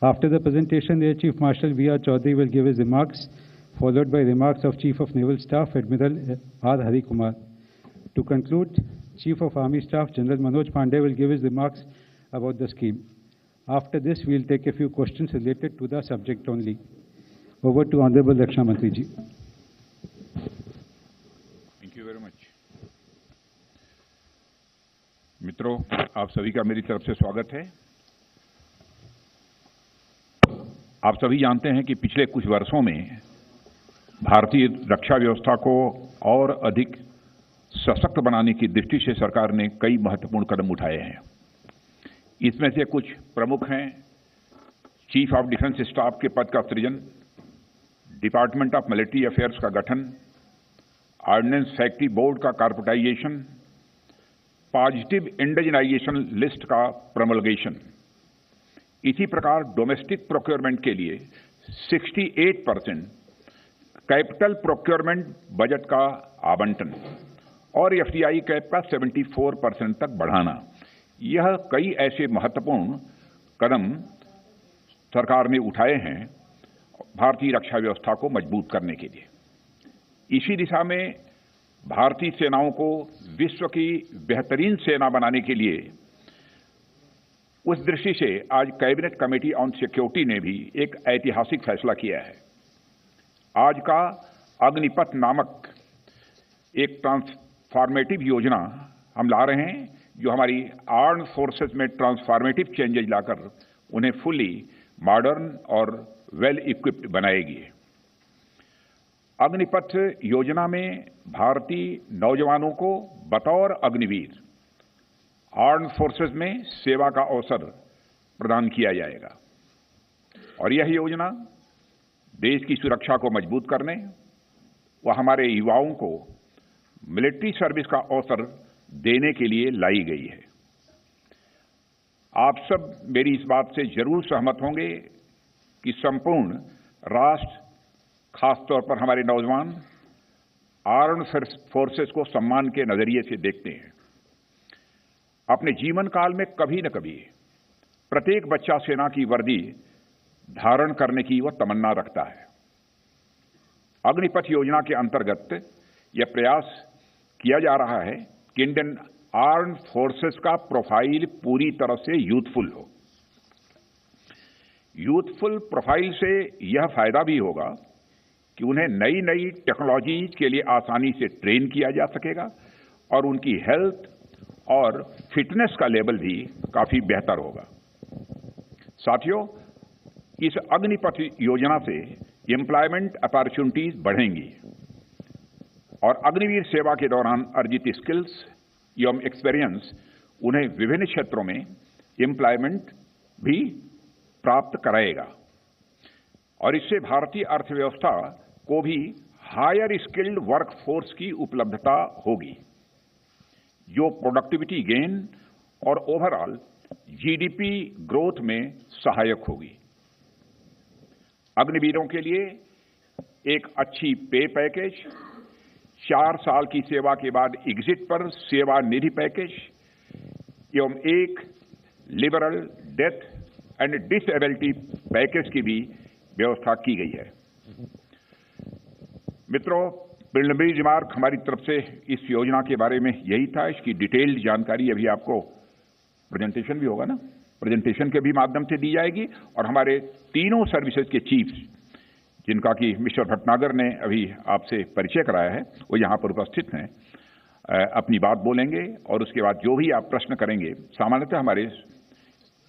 After the presentation, Air Chief Marshal V.R. Chaudhary will give his remarks, followed by remarks of Chief of Naval Staff Admiral R. Hari Kumar. To conclude, Chief of Army Staff General Manoj Pandey will give his remarks about the scheme. After this, we will take a few questions related to the subject only. Over to Honorable Raksha Mantri ji. Thank you very much. मित्रों, आप सभी का मेरी तरफ से स्वागत है। आप सभी जानते हैं कि पिछले कुछ वर्षों में भारतीय रक्षा व्यवस्था को और अधिक सशक्त बनाने की दृष्टि से सरकार ने कई महत्वपूर्ण कदम उठाए हैं। इसमें से कुछ प्रमुख हैं: चीफ ऑफ डिफेंस स्टाफ के पद का सृजन, डिपार्टमेंट ऑफ मिलिट्री अफेयर्स का गठन, ऑर्डिनेंस फैक्ट्री बोर्ड का कॉर्पोरेटाइजेशन, पॉजिटिव इंडिजिनाइजेशन लिस्ट का प्रमोलगेशन। इसी प्रकार डोमेस्टिक प्रोक्योरमेंट के लिए 68% कैपिटल प्रोक्योरमेंट बजट का आवंटन और एफडीआई कैप का 74% तक बढ़ाना, यह कई ऐसे महत्वपूर्ण कदम सरकार ने उठाए हैं भारतीय रक्षा व्यवस्था को मजबूत करने के लिए। इसी दिशा में भारतीय सेनाओं को विश्व की बेहतरीन सेना बनाने के लिए उस दृष्टि से आज कैबिनेट कमेटी ऑन सिक्योरिटी ने भी एक ऐतिहासिक फैसला किया है। आज का अग्निपथ नामक एक ट्रांसफॉर्मेटिव योजना हम ला रहे हैं, जो हमारी आर्म्ड फोर्सेस में ट्रांसफॉर्मेटिव चेंजेज लाकर उन्हें फुली मॉडर्न और वेल इक्विप्ड बनाएगी। अग्निपथ योजना में भारतीय नौजवानों को बतौर अग्निवीर आर्म्ड फोर्सेस में सेवा का अवसर प्रदान किया जाएगा और यह योजना देश की सुरक्षा को मजबूत करने व हमारे युवाओं को मिलिट्री सर्विस का अवसर देने के लिए लाई गई है। आप सब मेरी इस बात से जरूर सहमत होंगे कि संपूर्ण राष्ट्र, खासतौर पर हमारे नौजवान, आर्म्ड फोर्सेस को सम्मान के नजरिए से देखते हैं। अपने जीवन काल में कभी न कभी प्रत्येक बच्चा सेना की वर्दी धारण करने की वह तमन्ना रखता है। अग्निपथ योजना के अंतर्गत यह प्रयास किया जा रहा है कि इंडियन आर्म्ड फोर्सेस का प्रोफाइल पूरी तरह से यूथफुल हो। यूथफुल प्रोफाइल से यह फायदा भी होगा कि उन्हें नई नई टेक्नोलॉजीज के लिए आसानी से ट्रेन किया जा सकेगा और उनकी हेल्थ और फिटनेस का लेवल भी काफी बेहतर होगा। साथियों, इस अग्निपथ योजना से एम्प्लॉयमेंट अपॉर्चुनिटीज बढ़ेंगी और अग्निवीर सेवा के दौरान अर्जित स्किल्स एवं एक्सपीरियंस उन्हें विभिन्न क्षेत्रों में एम्प्लॉयमेंट भी प्राप्त कराएगा और इससे भारतीय अर्थव्यवस्था को भी हायर स्किल्ड वर्कफोर्स की उपलब्धता होगी, जो प्रोडक्टिविटी गेन और ओवरऑल जीडीपी ग्रोथ में सहायक होगी। अग्निवीरों के लिए एक अच्छी पे पैकेज, 4 साल की सेवा के बाद एग्जिट पर सेवा निधि पैकेज एवं एक liberal death and disability package की भी व्यवस्था की गई है। मित्रों, प्रिलिमिनरी रिमार्क हमारी तरफ से इस योजना के बारे में यही था। इसकी डिटेल्ड जानकारी अभी आपको प्रेजेंटेशन भी होगा ना, प्रेजेंटेशन के भी माध्यम से दी जाएगी और हमारे तीनों सर्विसेज के चीफ्स, जिनका कि मिस्टर भटनागर ने अभी आपसे परिचय कराया है, वो यहाँ पर उपस्थित हैं, अपनी बात बोलेंगे और उसके बाद जो भी आप प्रश्न करेंगे सामान्यतः हमारे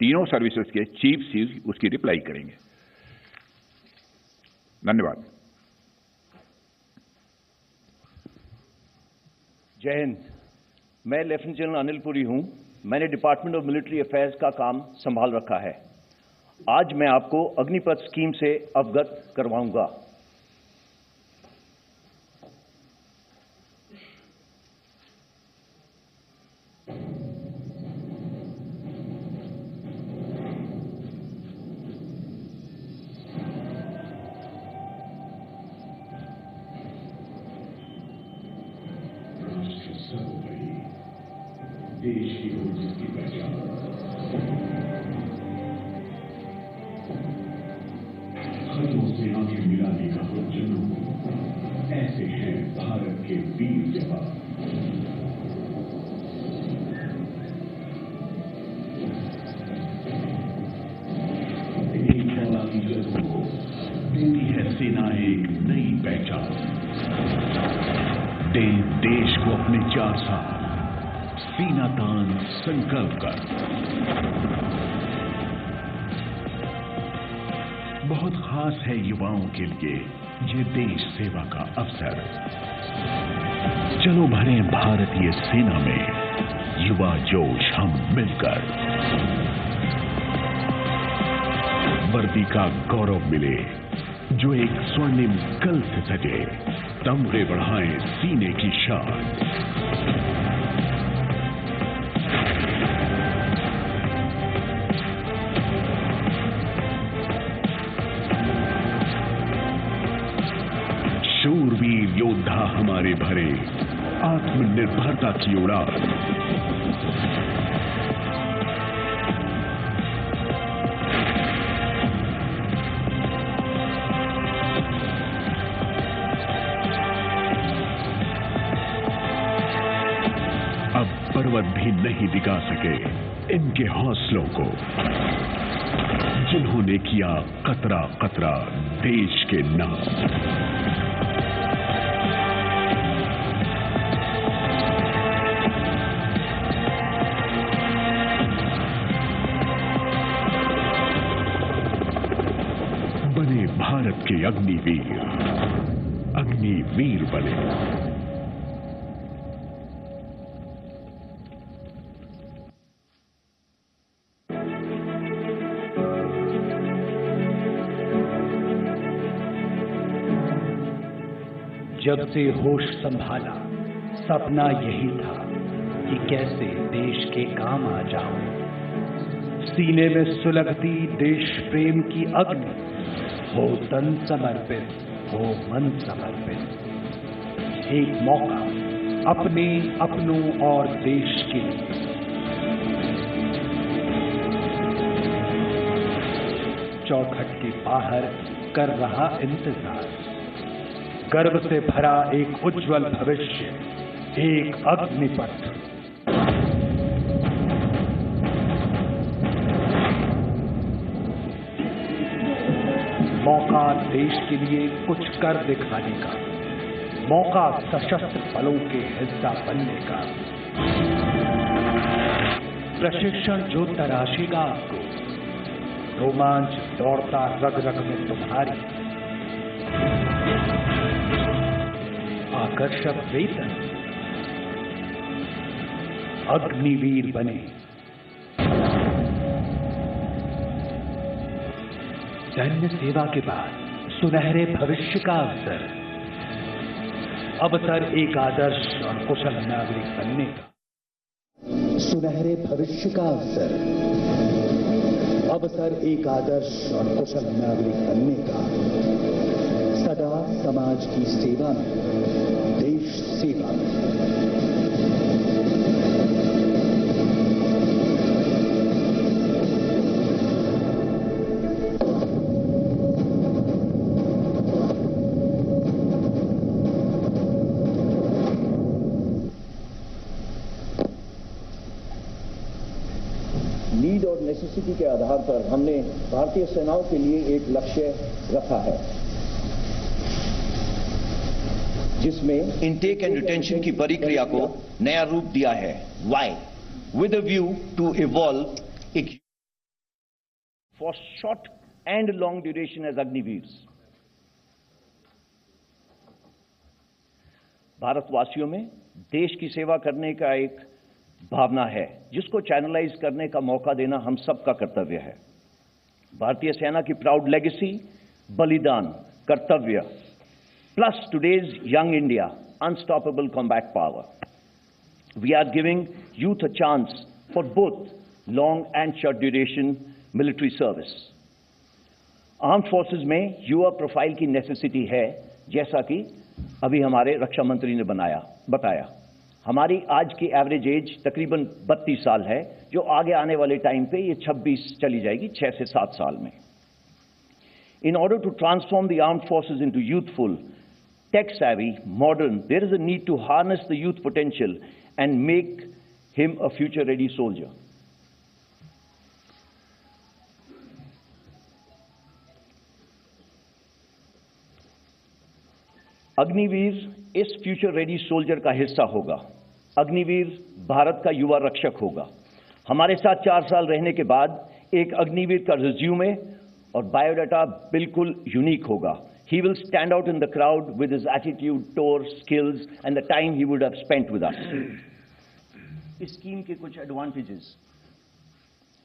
तीनों सर्विसेज के चीफ उसकी रिप्लाई करेंगे। धन्यवाद। जय हिंद। मैं लेफ्टिनेंट जनरल अनिल पुरी हूं। मैंने डिपार्टमेंट ऑफ मिलिट्री अफेयर्स का काम संभाल रखा है। आज मैं आपको अग्निपथ स्कीम से अवगत करवाऊंगा। देश की हो जिसकी पहचान के वीर जवान। एक फौलादी जज्बों को देती है सेना एक नई पहचान। दे देश को अपने 4 साल सीना तान संकल्प कर। बहुत खास है युवाओं के लिए ये देश सेवा का अवसर। चलो भरें भारतीय सेना में युवा जोश हम मिलकर। वर्दी का गौरव मिले जो एक स्वर्णिम कल से सजे। तमगे बढ़ाएं सीने की शान। शूरवीर योद्धा हमारे भरे आत्मनिर्भरता की उड़ान। अब पर्वत भी नहीं दिखा सके इनके हौसलों को, जिन्होंने किया कतरा कतरा देश के नाम। बने भारत के अग्निवीर, अग्निवीर बने। जब से होश संभाला सपना यही था कि कैसे देश के काम आ जाऊं। सीने में सुलगती देश प्रेम की अग्नि, हो तन समर्पित हो मन समर्पित। एक मौका अपने अपनों और देश के लिए। चौखट के बाहर कर रहा इंतजार। गर्व से भरा एक उज्जवल भविष्य, एक अग्निपथ। मौका देश के लिए कुछ कर दिखाने का, मौका सशस्त्र बलों के हिस्सा बनने का। प्रशिक्षण जो तराशेगा आपको, रोमांच दौड़ता रग रग में तुम्हारी। आकर्षक वेतन, अग्निवीर बने। सैन्य सेवा के बाद सुनहरे भविष्य का अवसर। अवसर एक आदर्श और कुशल नागरिक बनने का। सुनहरे भविष्य का अवसर। अवसर एक आदर्श और कुशल नागरिक बनने का। सदा समाज की सेवा में, देश सेवा में। नीड और नेसेसिटी के आधार पर हमने भारतीय सेनाओं के लिए एक लक्ष्य रखा है, जिसमें इनटेक एंड रिटेंशन की प्रक्रिया को नया रूप दिया है। Why? With a view to evolve एक for short and long duration as Agniveers. भारतवासियों में देश की सेवा करने का एक भावना है, जिसको चैनलाइज करने का मौका देना हम सबका कर्तव्य है। भारतीय सेना की प्राउड लेगेसी, बलिदान, कर्तव्य, plus today's young India, unstoppable combat power. We are giving youth a chance for both long and short duration military service. Armed forces में युवा प्रोफाइल की नेसेसिटी है, जैसा कि अभी हमारे रक्षा मंत्री ने बताया। हमारी आज की एवरेज एज तकरीबन 32 साल है, जो आगे आने वाले टाइम पे ये 26 चली जाएगी, 6 से 7 साल में। In order to transform the armed forces into youthful, tech-savvy, modern. There is a need to harness the youth potential and make him a future-ready soldier. Agniveer इस फ्यूचर रेडी सोल्जर का हिस्सा होगा। अग्निवीर भारत का युवा रक्षक होगा। हमारे साथ 4 साल रहने के बाद एक अग्निवीर का रिज्यूमे और बायोडाटा बिल्कुल यूनिक होगा। He will stand out in the crowd with his attitude, tour, skills and the time he would have spent with us. इस स्कीम के कुछ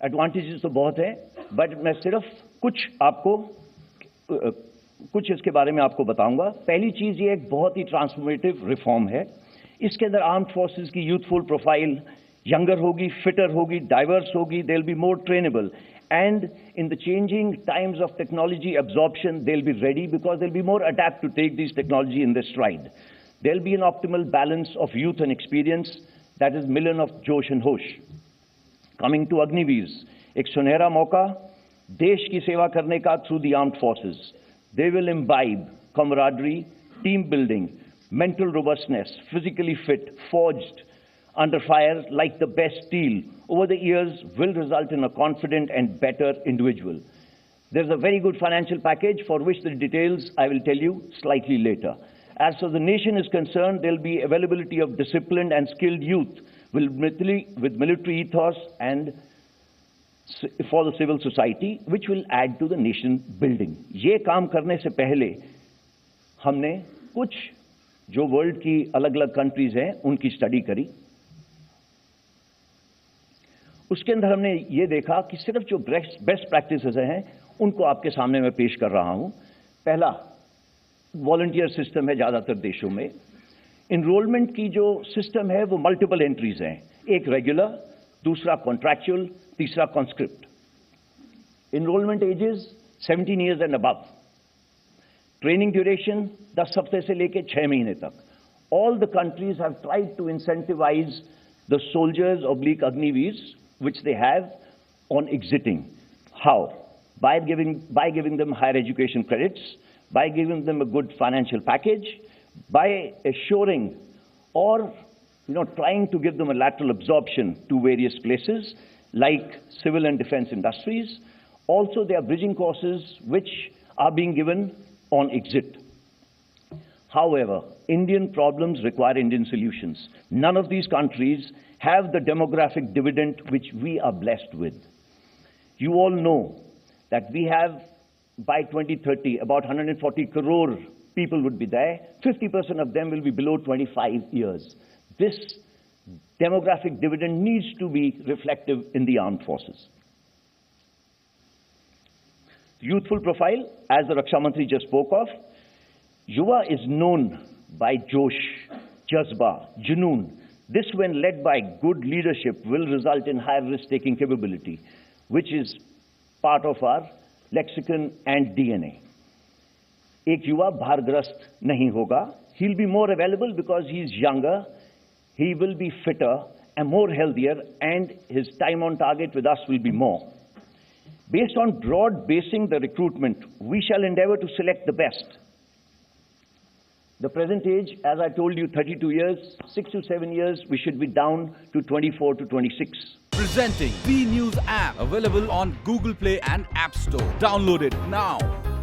एडवांटेजेस तो बहुत है, बट मैं सिर्फ कुछ इसके बारे में आपको बताऊंगा। पहली चीज, ये एक बहुत ही ट्रांसफॉर्मेटिव रिफॉर्म है। इसके अंदर आर्म्ड फोर्सेस की यूथफुल प्रोफाइल यंगर होगी, फिटर होगी, डाइवर्स होगी, they will be more trainable, and in the changing times of technology absorption, they'll be ready because they'll be more adapt to take these technology in their stride. There'll be an optimal balance of youth and experience, that is million of josh and hosh. Coming to Agniveers, एक सुनहरा मौका देश की सेवा करने का through the armed forces. They will imbibe camaraderie, team building, mental robustness, physically fit, forged under fire like the best steel over the years will result in a confident and better individual. There's a very good financial package for which the details I will tell you slightly later. As far as the nation is concerned, there'll be availability of disciplined and skilled youth with military ethos and for the civil society, which will add to the nation building. ये काम करने से पहले हमने कुछ जो world की अलग-अलग कंट्रीज हैं उनकी स्टडी करी। उसके अंदर हमने ये देखा कि सिर्फ जो बेस्ट प्रैक्टिसेस हैं उनको आपके सामने मैं पेश कर रहा हूं। पहला, वॉलंटियर सिस्टम है ज्यादातर देशों में। इनरोलमेंट की जो सिस्टम है वो मल्टीपल एंट्रीज हैं, एक रेगुलर, दूसरा कॉन्ट्रैक्चुअल, तीसरा conscript. Enrolment ages 17 years and above. Training duration 10 हफ्ते से लेकर 6 महीने तक। All the countries have tried to incentivise the soldiers oblique Agniveers which they have on exiting. How? By giving them higher education credits, by giving them a good financial package, by assuring or trying to give them a lateral absorption to various places like civil and defense industries. Also, there are bridging courses which are being given on exit. However, Indian problems require Indian solutions. None of these countries have the demographic dividend which we are blessed with. You all know that we have, by 2030, about 140 crore people would be there. 50% of them will be below 25 years. This demographic dividend needs to be reflective in the armed forces. Youthful profile, as the Raksha Mantri just spoke of, Yuva is known by Josh, Jazba, Junoon. This, when led by good leadership, will result in higher risk-taking capability, which is part of our lexicon and DNA. एक युवा भारग्रस्त नहीं होगा. He'll be more available because he's younger. He will be fitter and more healthier, and his time on target with us will be more. Based on broad basing the recruitment, we shall endeavor to select the best. The present age, as I told you, 32 years, 6 to 7 years, we should be down to 24 to 26. Presenting B News app, available on Google Play and App Store. Download it now.